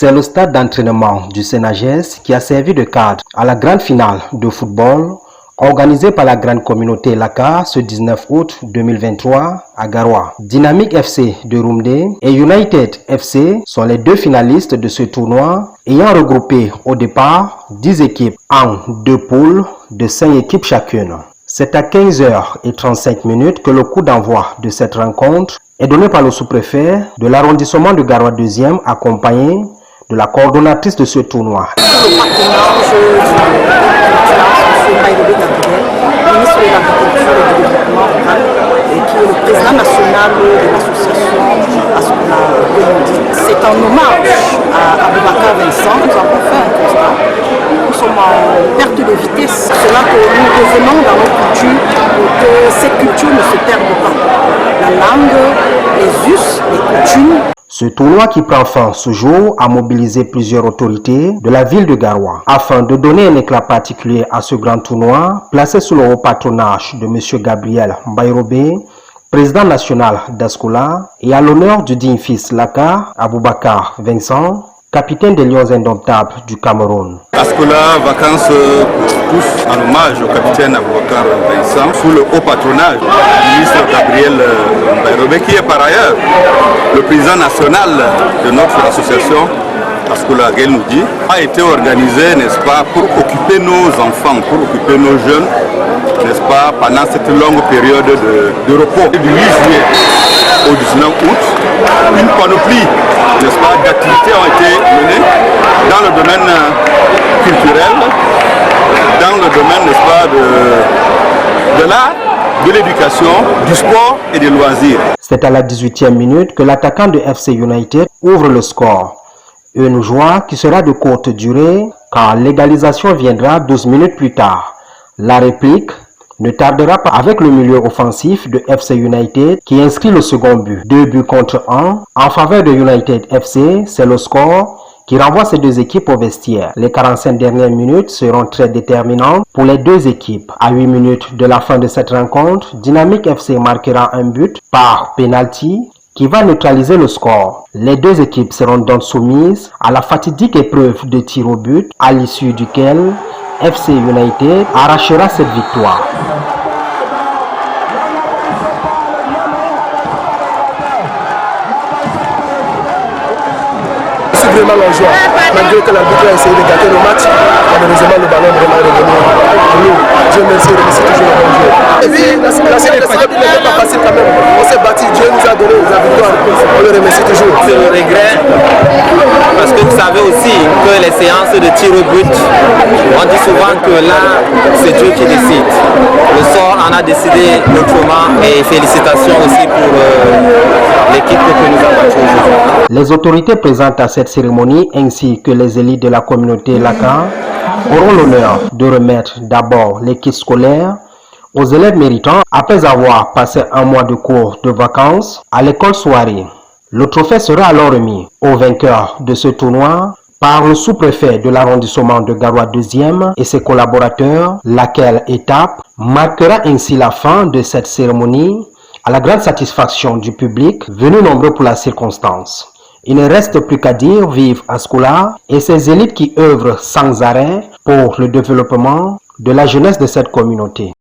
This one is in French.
C'est le stade d'entraînement du Sénagès qui a servi de cadre à la grande finale de football organisée par la grande communauté Laka ce 19 août 2023 à Garoua. Dynamic FC de Rumde et United FC sont les deux finalistes de ce tournoi ayant regroupé au départ 10 équipes en deux poules de 5 équipes chacune. C'est à 15h35 que le coup d'envoi de cette rencontre est donné par le sous-préfet de l'arrondissement de Garoua 2e accompagné de la coordonnatrice de ce tournoi. Le partenariat ministre de l'Agriculture et du Développement rural et qui est le président national de l'association Ascola Guelmudi. C'est un hommage à Boubacar Vincent. Nous avons fait un constat. Nous sommes en perte de vitesse. C'est là que nous revenons dans notre culture pour que cette culture ne se perde pas. La langue, les us, les coutumes. Ce tournoi qui prend fin ce jour a mobilisé plusieurs autorités de la ville de Garoua afin de donner un éclat particulier à ce grand tournoi placé sous le haut patronage de M. Gabriel Mbaïrobé, président national d'Ascola, et à l'honneur du digne fils Laka, Aboubacar Vincent, capitaine des Lions indomptables du Cameroun. Ascola Vacances pour tous en hommage au capitaine Aboubacar Vincent sous le haut patronage du ministre Gabriel Mbaïrobé qui est par ailleurs le président national de notre association Ascola Guelmudi, a été organisé, n'est-ce pas, pour occuper nos enfants, pour occuper nos jeunes, n'est-ce pas, pendant cette longue période de repos. Du 8 juillet au 19 août, une panoplie, n'est-ce pas, d'activités ont été menées dans le domaine culturel, dans le domaine, n'est-ce pas, de l'art, de l'éducation, du sport et des loisirs. C'est à la 18e minute que l'attaquant de FC United ouvre le score. Une joie qui sera de courte durée car l'égalisation viendra 12 minutes plus tard. La réplique ne tardera pas avec le milieu offensif de FC United qui inscrit le second but. 2 buts contre 1 en faveur de United FC, c'est le score qui renvoie ces deux équipes au vestiaire. Les 45 dernières minutes seront très déterminantes pour les deux équipes. À 8 minutes de la fin de cette rencontre, Dynamic FC marquera un but par penalty qui va neutraliser le score. Les deux équipes seront donc soumises à la fatidique épreuve de tir au but, à l'issue duquel FC United arrachera cette victoire. C'est vraiment la joie, malgré que l'arbitre a essayé de gâter le match, malheureusement le ballon vraiment est revenu pour nous. Dieu merci, remercie toujours le bon Dieu. Et puis la série n'était pas facile quand même. On s'est battu, Dieu nous a donné la victoire. On le remercie toujours. C'est le regret, parce que vous savez aussi que les séances de tir au but, on dit souvent que là, c'est Dieu qui décide. Le sort en a décidé autrement et félicitations aussi pour l'équipe que nous avons aujourd'hui. Les autorités présentes à cette cérémonie ainsi que les élites de la communauté Laka auront l'honneur de remettre d'abord les kits scolaires aux élèves méritants après avoir passé un mois de cours de vacances à l'école soirée. Le trophée sera alors remis aux vainqueurs de ce tournoi par le sous-préfet de l'arrondissement de Garoua 2e et ses collaborateurs, laquelle étape marquera ainsi la fin de cette cérémonie à la grande satisfaction du public venu nombreux pour la circonstance. Il ne reste plus qu'à dire vive Ascola et ses élites qui œuvrent sans arrêt pour le développement de la jeunesse de cette communauté.